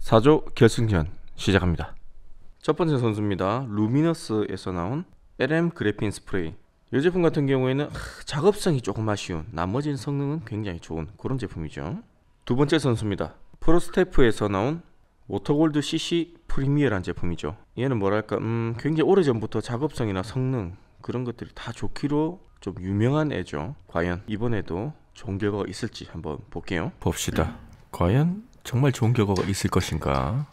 4조 결승전 시작합니다. 첫 번째 선수입니다. 루미너스에서 나온 LM 그래핀 스프레이. 이 제품 같은 경우에는 작업성이 조금 아쉬운, 나머지는 성능은 굉장히 좋은 그런 제품이죠. 두 번째 선수입니다. 프로스테프에서 나온 워터골드 CC 프리미어라는 제품이죠. 얘는 뭐랄까 굉장히 오래전부터 작업성이나 성능 그런 것들이 다 좋기로 좀 유명한 애죠. 과연 이번에도 좋은 결과가 있을지 한번 볼게요. 봅시다. 과연 정말 좋은 결과가 있을 것인가.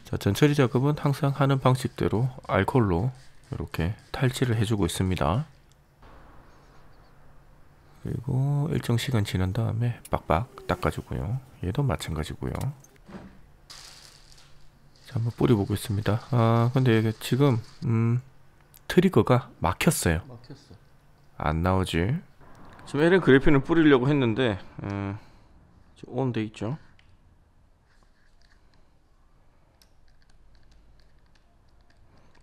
자, 전처리 작업은 항상 하는 방식대로 알코올로 이렇게 탈취를 해주고 있습니다. 그리고 일정 시간 지난 다음에 빡빡 닦아주고요. 얘도 마찬가지고요. 자, 한번 뿌려보겠습니다. 근데 이게 지금 트리거가 막혔어요. 안 나오지. 지금 LM 그래핀을 뿌리려고 했는데 온 돼 있죠.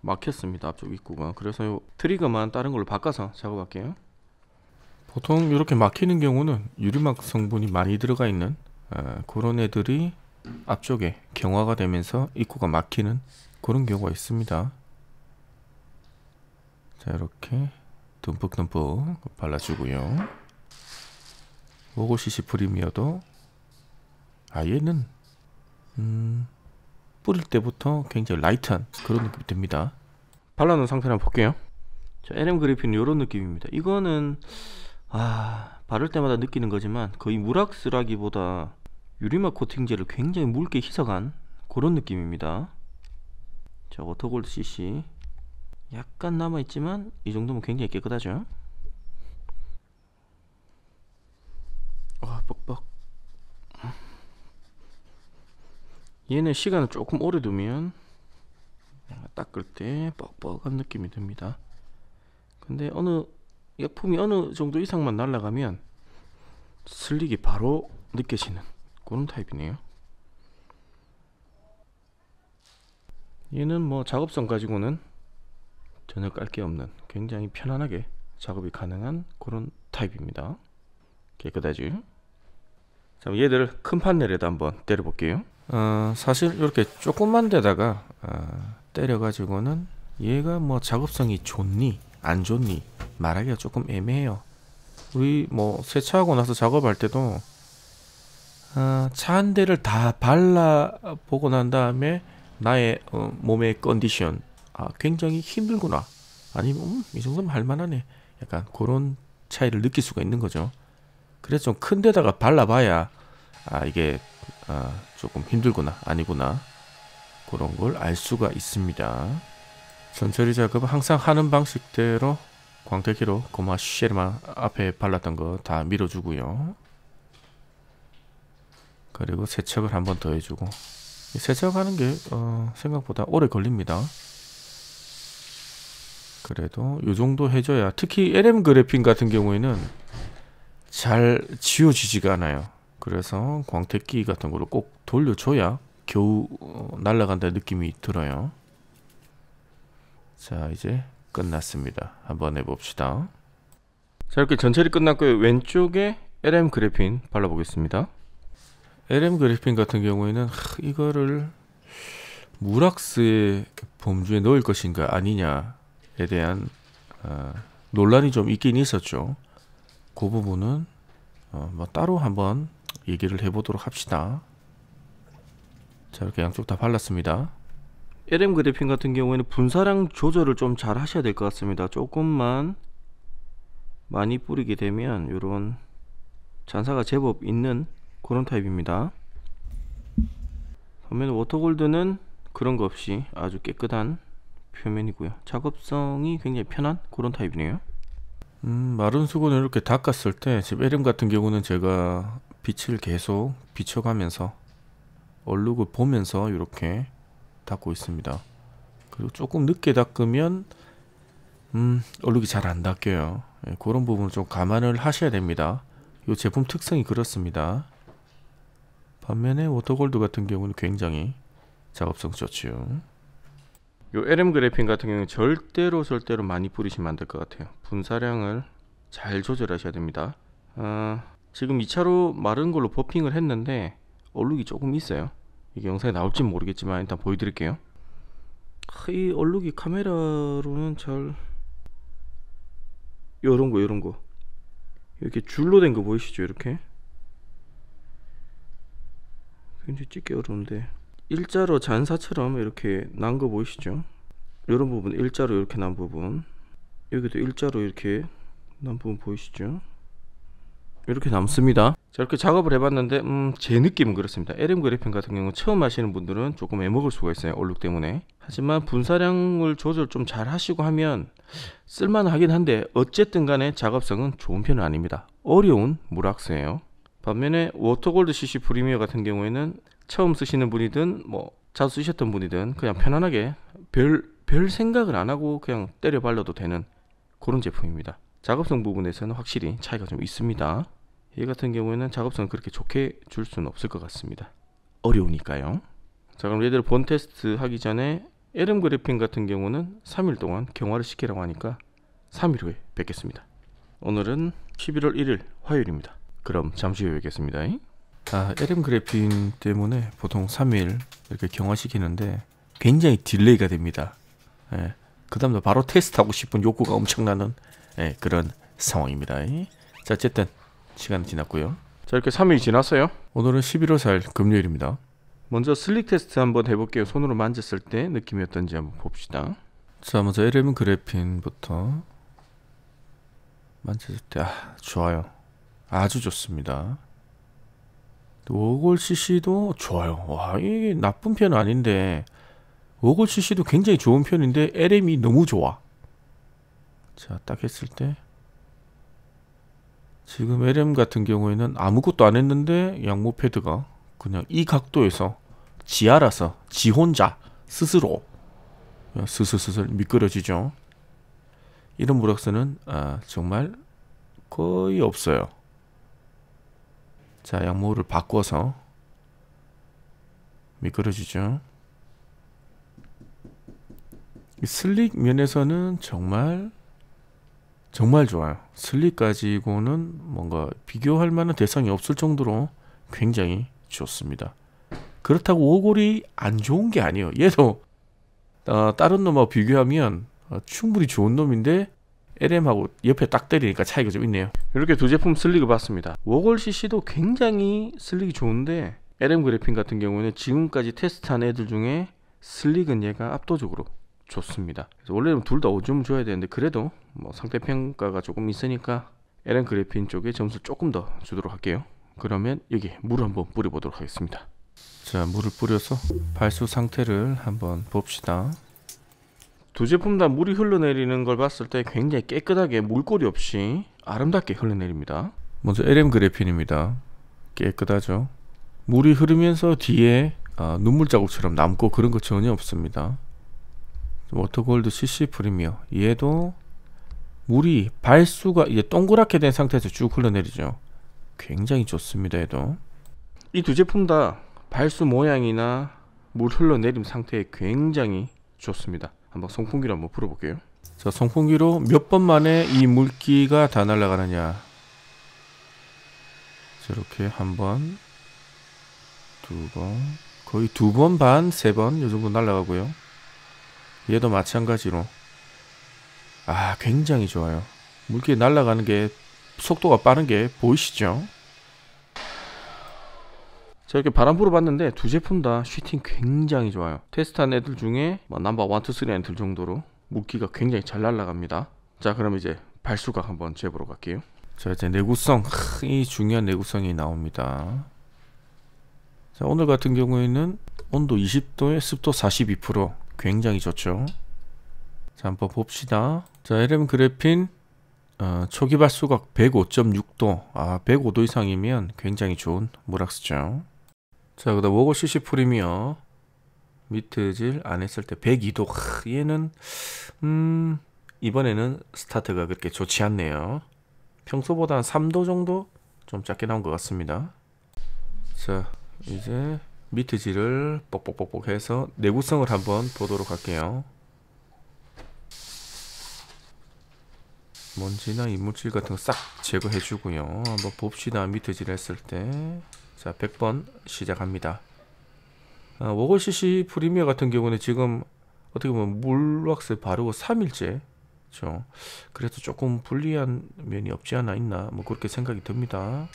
막혔습니다. 앞쪽 입구가. 그래서 요 트리거만 다른 걸로 바꿔서 작업할게요. 보통 이렇게 막히는 경우는 유리막 성분이 많이 들어가 있는 그런 애들이 앞쪽에 경화가 되면서 입구가 막히는 그런 경우가 있습니다. 자, 이렇게 듬뿍듬뿍 발라주고요. 오고CC 프리미어도 얘는 뿌릴 때부터 굉장히 라이트한 그런 느낌이 듭니다. 발라놓은 상태를 한번 볼게요. 자, LM 그래핀 이런 느낌입니다. 이거는 바를 때마다 느끼는 거지만 거의 무락스라기보다 유리막 코팅제를 굉장히 묽게 희석한 그런 느낌입니다. 자, 워터골드 CC 약간 남아있지만 이 정도면 굉장히 깨끗하죠. 뻑뻑. 얘는 시간을 조금 오래 두면 닦을 때 뻑뻑한 느낌이 듭니다. 근데 약품이 어느 정도 이상만 날아가면 슬릭이 바로 느껴지는 그런 타입이네요. 얘는 뭐 작업성 가지고는 전혀 깔 게 없는 굉장히 편안하게 작업이 가능한 그런 타입입니다. 깨끗하지? 자, 얘들을 큰 판넬에다 한번 때려 볼게요. 사실 이렇게 조그만 데다가 때려 가지고는 얘가 뭐 작업성이 좋니 안 좋니 말하기가 조금 애매해요. 우리 뭐 세차하고 나서 작업할 때도 차 한 대를 다 발라보고 난 다음에 나의 몸의 컨디션 굉장히 힘들구나, 아니면 이 정도면 할만하네, 약간 그런 차이를 느낄 수가 있는 거죠. 그래서 좀 큰 데다가 발라봐야 이게 조금 힘들구나 아니구나 그런 걸 알 수가 있습니다. 전처리 작업은 항상 하는 방식대로 광택기로 고마 쉐르마 앞에 발랐던 거 다 밀어주고요. 그리고 세척을 한번 더 해주고, 세척하는 게 생각보다 오래 걸립니다. 그래도 이 정도 해줘야, 특히 LM 그래핀 같은 경우에는 잘 지워지지가 않아요. 그래서 광택기 같은 거를 꼭 돌려줘야 겨우 날아간다는 느낌이 들어요. 자, 이제 끝났습니다. 한번 해봅시다. 자, 이렇게 전처리 끝났고요. 왼쪽에 LM 그래핀 발라보겠습니다. LM 그래핀 같은 경우에는 이거를 무락스의 범주에 넣을 것인가 아니냐에 대한 논란이 좀 있긴 있었죠. 그 부분은 뭐 따로 한번 얘기를 해보도록 합시다. 자, 이렇게 양쪽 다 발랐습니다. LM 그래핀 같은 경우에는 분사량 조절을 좀 잘 하셔야 될 것 같습니다. 조금만 많이 뿌리게 되면 이런 잔사가 제법 있는 그런 타입입니다. 반면에 워터골드는 그런 거 없이 아주 깨끗한 표면이고요. 작업성이 굉장히 편한 그런 타입이네요. 마른 수건을 이렇게 닦았을 때 지금 LM 같은 경우는 제가 빛을 계속 비춰가면서 얼룩을 보면서 이렇게 닦고 있습니다. 그리고 조금 늦게 닦으면 얼룩이 잘 안 닦여요. 그런 부분을 좀 감안을 하셔야 됩니다. 이 제품 특성이 그렇습니다. 반면에 워터골드 같은 경우는 굉장히 작업성 좋죠. 요 LM 그래핀 같은 경우는 절대로 많이 뿌리시면 안 될 것 같아요. 분사량을 잘 조절하셔야 됩니다. 지금 2차로 마른 걸로 버핑을 했는데 얼룩이 조금 있어요. 이게 영상에 나올지 모르겠지만 일단 보여드릴게요. 이 얼룩이 카메라로는 잘 요런거 이렇게 줄로 된 거 보이시죠? 이렇게 굉장히 찍기 어려운데 일자로 잔사처럼 이렇게 난 거 보이시죠? 요런 부분 일자로 이렇게 난 부분, 여기도 일자로 이렇게 난 부분 보이시죠? 이렇게 남습니다. 자, 이렇게 작업을 해봤는데 제 느낌은 그렇습니다. LM 그래핀 같은 경우는 처음 하시는 분들은 조금 애먹을 수가 있어요, 얼룩 때문에. 하지만 분사량을 조절 좀 잘 하시고 하면 쓸만하긴 한데 어쨌든 간에 작업성은 좋은 편은 아닙니다. 어려운 물왁스예요. 반면에 워터골드 CC 프리미어 같은 경우에는 처음 쓰시는 분이든 뭐 자주 쓰셨던 분이든 그냥 편안하게 별 생각을 안 하고 그냥 때려 발라도 되는 그런 제품입니다. 작업성 부분에서는 확실히 차이가 좀 있습니다. 얘 같은 경우에는 작업성을 그렇게 좋게 줄 수는 없을 것 같습니다. 어려우니까요. 자, 그럼 얘들 본 테스트 하기 전에 LM 그래핀 같은 경우는 3일 동안 경화를 시키라고 하니까 3일 후에 뵙겠습니다. 오늘은 11월 1일 화요일입니다. 그럼 잠시 후에 뵙겠습니다. LM 그래핀 때문에 보통 3일 이렇게 경화시키는데 굉장히 딜레이가 됩니다. 그 다음에 바로 테스트하고 싶은 욕구가 엄청나는 그런 상황입니다. 자, 어쨌든 시간이 지났고요. 자, 이렇게 3일이 지났어요. 오늘은 11월 4일 금요일입니다. 먼저 슬릭 테스트 한번 해볼게요. 손으로 만졌을 때 느낌이 어떤지 한번 봅시다. 자, 먼저 LM 그래핀부터 만졌을 때 좋아요. 아주 좋습니다. 워골 CC도 좋아요. 와, 이게 나쁜 편은 아닌데 워골 CC도 굉장히 좋은 편인데 LM이 너무 좋아. 자, 딱 했을 때 지금 LM 같은 경우에는 아무것도 안 했는데 양모 패드가 그냥 이 각도에서 지 알아서 지 혼자 스스로 스스스슬 미끄러지죠. 이런 물왁스는 정말 거의 없어요. 자, 양모를 바꿔서 미끄러지죠. 슬릭 면에서는 정말 좋아요. 슬릭 가지고는 뭔가 비교할 만한 대상이 없을 정도로 굉장히 좋습니다. 그렇다고 워골이 안 좋은 게 아니에요. 얘도 다른 놈하고 비교하면 충분히 좋은 놈인데 LM하고 옆에 딱 때리니까 차이가 좀 있네요. 이렇게 두 제품 슬릭을 봤습니다. 워골 CC도 굉장히 슬릭이 좋은데 LM 그래핀 같은 경우는 지금까지 테스트한 애들 중에 슬릭은 얘가 압도적으로 좋습니다. 그래서 원래는 둘 다 5점 줘야 되는데 그래도 뭐 상대 평가가 조금 있으니까 LM 그래핀 쪽에 점수를 조금 더 주도록 할게요. 그러면 여기 물을 한번 뿌려보도록 하겠습니다. 자, 물을 뿌려서 발수 상태를 한번 봅시다. 두 제품 다 물이 흘러내리는 걸 봤을 때 굉장히 깨끗하게 물꼬리 없이 아름답게 흘러내립니다. 먼저 LM 그래핀입니다. 깨끗하죠. 물이 흐르면서 뒤에 눈물 자국처럼 남고 그런 거 전혀 없습니다. 워터골드 CC 프리미어, 얘도 물이 발수가 이제 동그랗게 된 상태에서 쭉 흘러내리죠. 굉장히 좋습니다. 얘도 이 두 제품 다 발수 모양이나 물 흘러내림 상태에 굉장히 좋습니다. 한번 송풍기로 한번 불어볼게요. 자, 송풍기로 몇 번 만에 이 물기가 다 날아가느냐. 이렇게 한 번, 두 번, 거의 2번 반, 3번 이 정도 날아가고요. 얘도 마찬가지로 굉장히 좋아요. 물기 날아가는 게 속도가 빠른 게 보이시죠? 자, 이렇게 바람 불어봤는데 두 제품 다 슈팅 굉장히 좋아요. 테스트한 애들 중에 넘버 1, 2, 3 애들 정도로 물기가 굉장히 잘 날아갑니다. 자, 그럼 이제 발수각 한번 재보러 갈게요. 자, 이제 내구성, 이 중요한 내구성이 나옵니다. 자, 오늘 같은 경우에는 온도 20도에 습도 42%, 굉장히 좋죠. 자, 한번 봅시다. 자, LM 그래핀 초기 발수각 105.6도, 105도 이상이면 굉장히 좋은 물왁스죠. 자, 그다음 워골 CC 프리미어 미트질 안 했을 때 102도. 얘는 이번에는 스타트가 그렇게 좋지 않네요. 평소보다 한 3도 정도 좀 작게 나온 것 같습니다. 자, 이제 미트질을 뻑뻑뻑뻑 해서 내구성을 한번 보도록 할게요. 먼지나 이물질 같은 거 싹 제거해 주고요. 한번 봅시다. 미트질 했을 때. 자, 100번 시작합니다. 워골 CC 프리미어 같은 경우는 지금 어떻게 보면 물왁스 바르고 3일째. 그렇죠. 그래서 조금 불리한 면이 없지 않아 있나 뭐 그렇게 생각이 듭니다.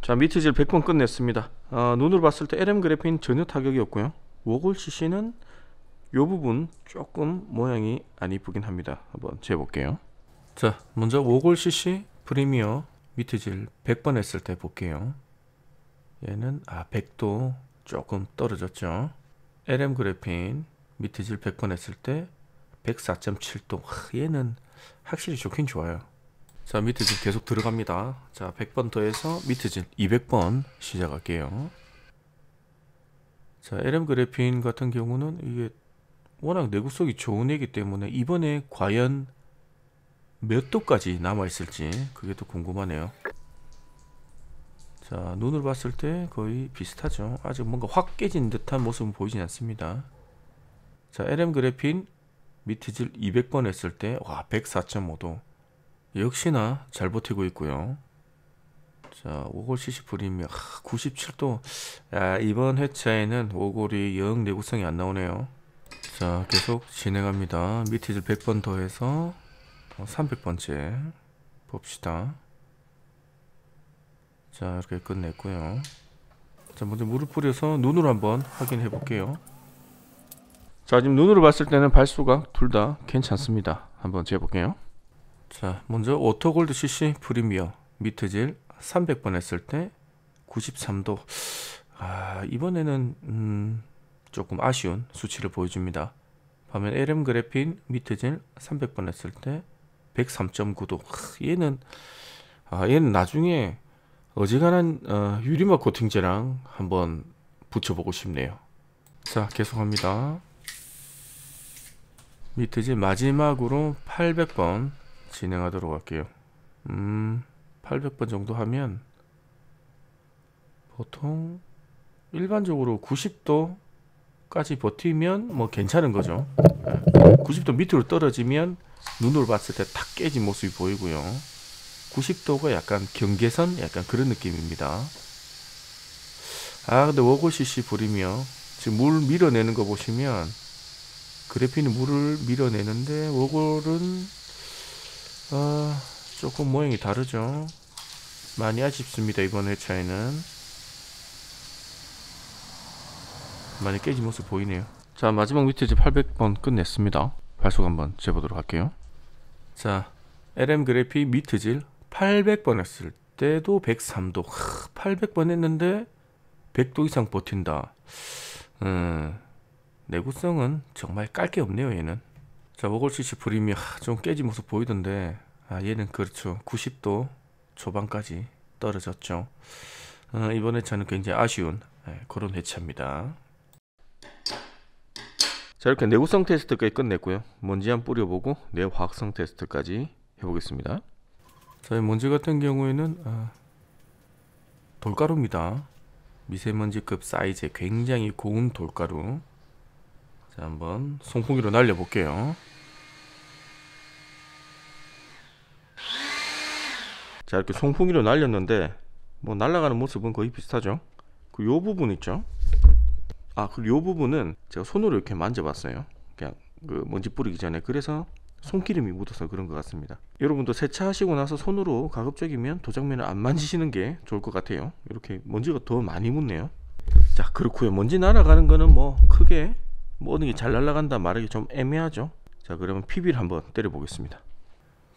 자, 미트질 100번 끝냈습니다. 눈으로 봤을 때 LM 그래핀 전혀 타격이 없고요. 워골 CC는 요 부분 조금 모양이 안 이쁘긴 합니다. 한번 재볼게요. 자, 먼저 워골 CC 프리미어 미트질 100번 했을 때 볼게요. 얘는 100도 조금 떨어졌죠. LM 그래핀 미트질 100번 했을 때 104.7도. 얘는 확실히 좋긴 좋아요. 자, 미트질 계속 들어갑니다. 자, 100번 더해서 미트질 200번 시작할게요. 자, LM 그래핀 같은 경우는 이게 워낙 내구성이 좋은 애기 때문에 이번에 과연 몇 도까지 남아있을지 그게 또 궁금하네요. 자, 눈으로 봤을 때 거의 비슷하죠. 아직 뭔가 확 깨진 듯한 모습은 보이진 않습니다. 자, LM 그래핀 미트질 200번 했을 때 104.5도. 역시나 잘 버티고 있고요. 자, 워골 CC 프리미어 97도. 이번 회차에는 워골이 영 내구성이 안 나오네요. 자, 계속 진행합니다. 미트질 100번 더해서 300번째 봅시다. 자, 이렇게 끝냈고요. 자, 먼저 물을 뿌려서 눈으로 한번 확인해 볼게요. 자, 지금 눈으로 봤을 때는 발수각 둘 다 괜찮습니다. 한번 재볼게요. 자, 먼저 오토골드 CC 프리미어 미트질 300번 했을 때 93도. 이번에는 조금 아쉬운 수치를 보여줍니다. 반면 LM 그래핀 미트질 300번 했을 때 103.9도. 얘는 나중에 어지간한 유리막 코팅제랑 한번 붙여보고 싶네요. 자, 계속합니다. 미트질 마지막으로 800번 진행하도록 할게요. 800번 정도 하면 보통 일반적으로 90도까지 버티면 뭐 괜찮은 거죠. 90도 밑으로 떨어지면 눈으로 봤을 때 탁 깨진 모습이 보이고요. 90도가 약간 경계선 약간 그런 느낌입니다. 근데 워골 CC 프리미어 지금 물 밀어내는 거 보시면 그래핀이 물을 밀어내는데 워골은 조금 모양이 다르죠. 많이 아쉽습니다. 이번 회차에는 많이 깨진 모습 보이네요. 자, 마지막 미트질 800번 끝냈습니다. 발속 한번 재보도록 할게요. 자, LM 그래핀 미트질 800번 했을 때도 103도. 800번 했는데 100도 이상 버틴다. 내구성은 정말 깔 게 없네요, 얘는. 자, 워골 CC 프리미어 좀 깨진 모습 보이던데 얘는 그렇죠. 90도 초반까지 떨어졌죠. 이번 회차는 굉장히 아쉬운 그런 회차입니다. 자, 이렇게 내구성 테스트까지 끝냈고요. 먼지 한 뿌려보고 내화학성 테스트까지 해보겠습니다. 자, 이 먼지 같은 경우에는 돌가루입니다. 미세먼지급 사이즈의 굉장히 고운 돌가루. 자, 한번 송풍기로 날려볼게요. 자, 이렇게 송풍기로 날렸는데 뭐 날아가는 모습은 거의 비슷하죠. 요 부분 있죠. 그리고 요 부분은 제가 손으로 이렇게 만져봤어요. 그냥 그 먼지 뿌리기 전에. 그래서 손기름이 묻어서 그런 것 같습니다. 여러분도 세차하시고 나서 손으로 가급적이면 도장면을 안 만지시는 게 좋을 것 같아요. 이렇게 먼지가 더 많이 묻네요. 자, 그렇고요. 먼지 날아가는 거는 뭐 크게 뭐 어느 게 잘 날아간다 말하기 좀 애매하죠. 자, 그러면 PB를 한번 때려 보겠습니다.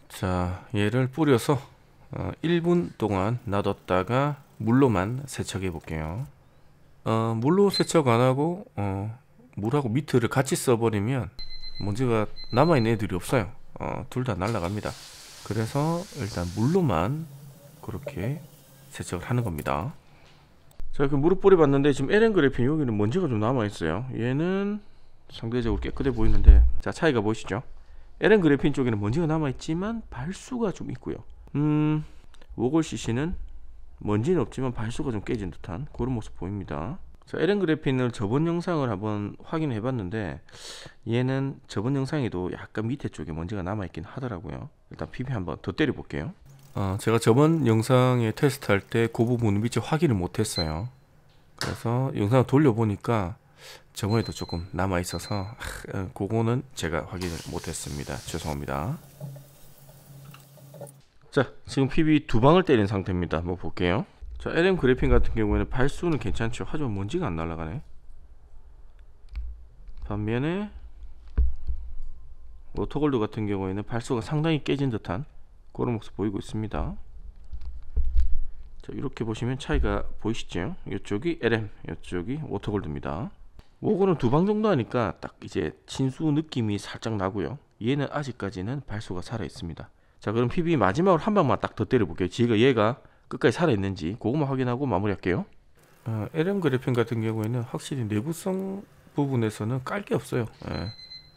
자, 얘를 뿌려서 1분 동안 놔뒀다가 물로만 세척해 볼게요. 물로 세척 안 하고 물하고 미트를 같이 써버리면 먼지가 남아있는 애들이 없어요. 둘 다 날아갑니다. 그래서 일단 물로만 그렇게 세척을 하는 겁니다. 자, 이렇게 물을 뿌려봤는데 지금 LM 그래핀 여기는 먼지가 좀 남아있어요. 얘는 상대적으로 깨끗해 보이는데, 자, 차이가 보이시죠? LM 그래핀 쪽에는 먼지가 남아있지만 발수가 좀 있고요. 워골 CC는 먼지는 없지만 발수가 좀 깨진 듯한 그런 모습 보입니다. 자, LM 그래핀을 저번 영상을 한번 확인해 봤는데 얘는 저번 영상에도 약간 밑에 쪽에 먼지가 남아있긴 하더라고요. 일단 PB 한번 더 때려 볼게요. 제가 저번 영상에 테스트할 때 그 부분은 미처 확인을 못했어요. 그래서 영상을 돌려보니까 저번에도 조금 남아있어서 그거는 제가 확인을 못했습니다. 죄송합니다. 자, 지금 PB 두 방을 때린 상태입니다. 한번 볼게요. 자, LM 그래핀 같은 경우에는 발수는 괜찮죠. 하지만 먼지가 안 날아가네. 반면에 워터골드 같은 경우에는 발수가 상당히 깨진 듯한 그런 모습 보이고 있습니다. 자, 이렇게 보시면 차이가 보이시죠? 이쪽이 LM, 이쪽이 워터골드입니다. 요거는 두 방 정도 하니까 딱 이제 진수 느낌이 살짝 나고요. 얘는 아직까지는 발수가 살아 있습니다. 자, 그럼 PB 마지막으로 한 방만 딱 더 때려볼게요. 얘가 끝까지 살아있는지 그것만 확인하고 마무리할게요. LM 그래핀 같은 경우에는 확실히 내구성 부분에서는 깔 게 없어요.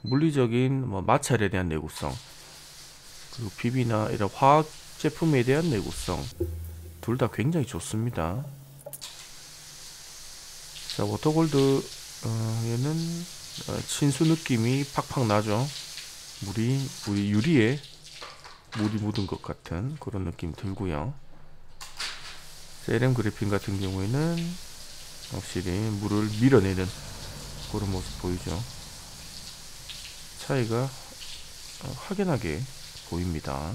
물리적인 마찰에 대한 내구성, 그리고 PB나 이런 화학 제품에 대한 내구성 둘 다 굉장히 좋습니다. 자, 워터골드 얘는 친수 느낌이 팍팍 나죠. 유리에 물이 묻은 것 같은 그런 느낌 들고요. LM 그래핀 같은 경우에는 확실히 물을 밀어내는 그런 모습 보이죠. 차이가 확연하게 보입니다.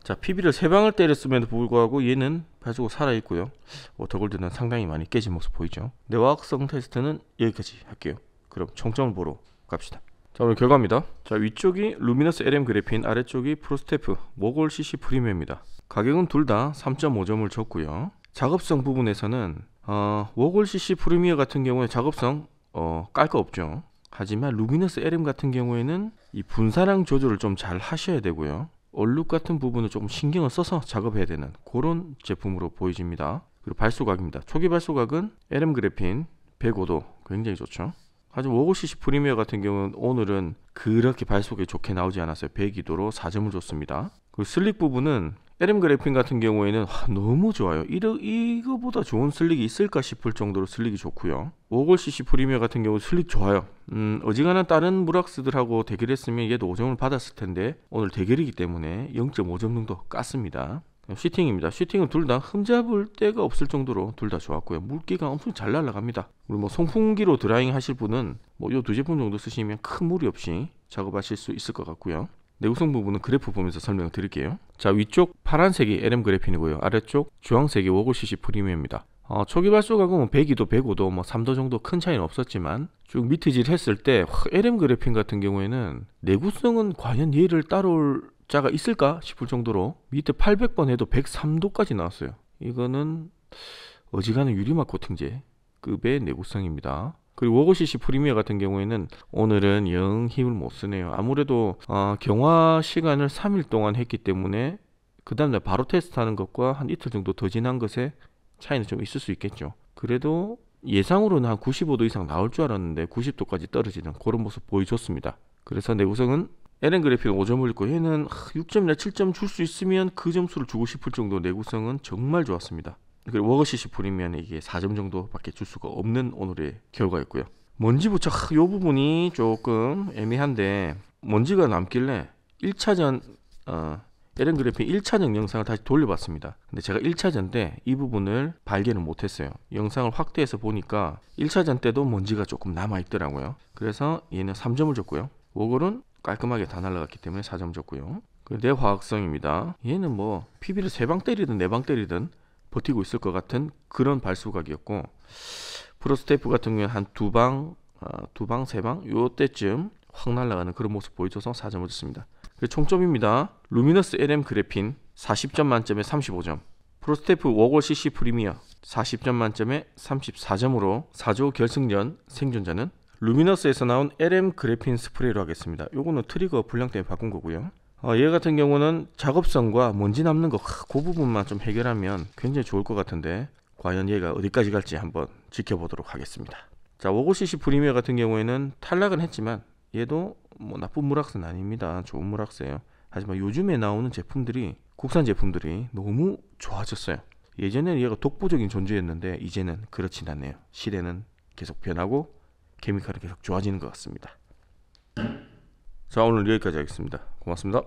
자, PB를 3방을 때렸음에도 불구하고 얘는 발수가 살아있고요. 워터골드는 상당히 많이 깨진 모습 보이죠. 내화학성 테스트는 여기까지 할게요. 그럼 총점을 보러 갑시다. 자, 오늘 결과입니다. 자, 위쪽이 루미너스 LM 그래핀, 아래쪽이 프로스테프 모골 CC 프리미어입니다. 가격은 둘 다 3.5점을 줬고요. 작업성 부분에서는 모골 CC 프리미어 같은 경우에 작업성 깔 거 없죠. 하지만 루미너스 LM 같은 경우에는 이 분사량 조절을 좀 잘 하셔야 되고요. 얼룩 같은 부분을 조금 신경을 써서 작업해야 되는 그런 제품으로 보여집니다. 그리고 발수각입니다. 초기 발수각은 LM 그래핀 105도 굉장히 좋죠. 하지만 워골 CC 프리미어 같은 경우는 오늘은 그렇게 발수각이 좋게 나오지 않았어요. 102도로 4점을 줬습니다. 그리고 슬릭 부분은 LM 그래핀 같은 경우에는 너무 좋아요. 이거보다 좋은 슬릭이 있을까 싶을 정도로 슬릭이 좋고요. 워골 CC 프리미어 같은 경우 슬릭 좋아요. 어지간한 다른 무락스들하고 대결했으면 얘도 5점을 받았을 텐데 오늘 대결이기 때문에 0.5점 정도 깠습니다. 슈팅입니다. 슈팅은 둘 다 흠잡을 데가 없을 정도로 둘 다 좋았고요. 물기가 엄청 잘 날아갑니다. 그리고 송풍기로 드라잉 하실 분은 요 두 제품 정도 쓰시면 큰 무리 없이 작업하실 수 있을 것 같고요. 내구성 부분은 그래프 보면서 설명을 드릴게요. 자, 위쪽 파란색이 LM 그래핀이고요. 아래쪽 주황색이 워골 CC 프리미어입니다. 초기 발수각은 102도, 105도, 3도 정도 큰 차이는 없었지만 쭉 미트질 했을 때 LM 그래핀 같은 경우에는 내구성은 과연 얘를 따라올 자가 있을까 싶을 정도로 밑에 800번 해도 103도까지 나왔어요. 이거는 어지간한 유리막 코팅제급의 내구성입니다. 그리고 워골 CC 프리미어 같은 경우에는 오늘은 영 힘을 못 쓰네요. 아무래도 경화 시간을 3일 동안 했기 때문에 그 다음날 바로 테스트하는 것과 한 이틀 정도 더 지난 것에 차이는 좀 있을 수 있겠죠. 그래도 예상으로는 한 95도 이상 나올 줄 알았는데 90도까지 떨어지는 그런 모습 보여줬습니다. 그래서 내구성은 LM 그래핀 5점을 있고 얘는 6점이나 7점 줄 수 있으면 그 점수를 주고 싶을 정도 내구성은 정말 좋았습니다. 그리고 워골 CC 프리미어는 이게 4점 정도밖에 줄 수가 없는 오늘의 결과였고요. 먼지 부착 이 부분이 조금 애매한데 먼지가 남길래 1차전 LM 그래핀 1차전 영상을 다시 돌려봤습니다. 근데 제가 1차전 때 이 부분을 발견을 못했어요. 영상을 확대해서 보니까 1차전 때도 먼지가 조금 남아있더라고요. 그래서 얘는 3점을 줬고요. 워골은 깔끔하게 다 날라갔기 때문에 4점 줬고요. 내화학성입니다. 얘는 PB를 3방 때리든 4방 때리든 버티고 있을 것 같은 그런 발수각이었고, 프로스테프 같은 경우에 한 2방, 3방 요때쯤 확 날아가는 그런 모습 보여줘서 4점을 줬습니다. 총점입니다. 루미너스 LM 그래핀 40점 만점에 35점, 프로스테프 워골 CC 프리미어 40점 만점에 34점으로 4조 결승전 생존자는 루미너스에서 나온 LM 그래핀 스프레이로 하겠습니다. 요거는 트리거 불량 때문에 바꾼 거고요. 얘 같은 경우는 작업성과 먼지 남는 거 그 부분만 좀 해결하면 굉장히 좋을 것 같은데 과연 얘가 어디까지 갈지 한번 지켜보도록 하겠습니다. 자, 워골 CC 프리미어 같은 경우에는 탈락은 했지만 얘도 나쁜 무락스는 아닙니다. 좋은 무락스예요. 하지만 요즘에 나오는 제품들이 국산 제품들이 너무 좋아졌어요. 예전에는 얘가 독보적인 존재였는데 이제는 그렇진 않네요. 시대는 계속 변하고 케미칼은 계속 좋아지는 것 같습니다. 자, 오늘 여기까지 하겠습니다. 고맙습니다.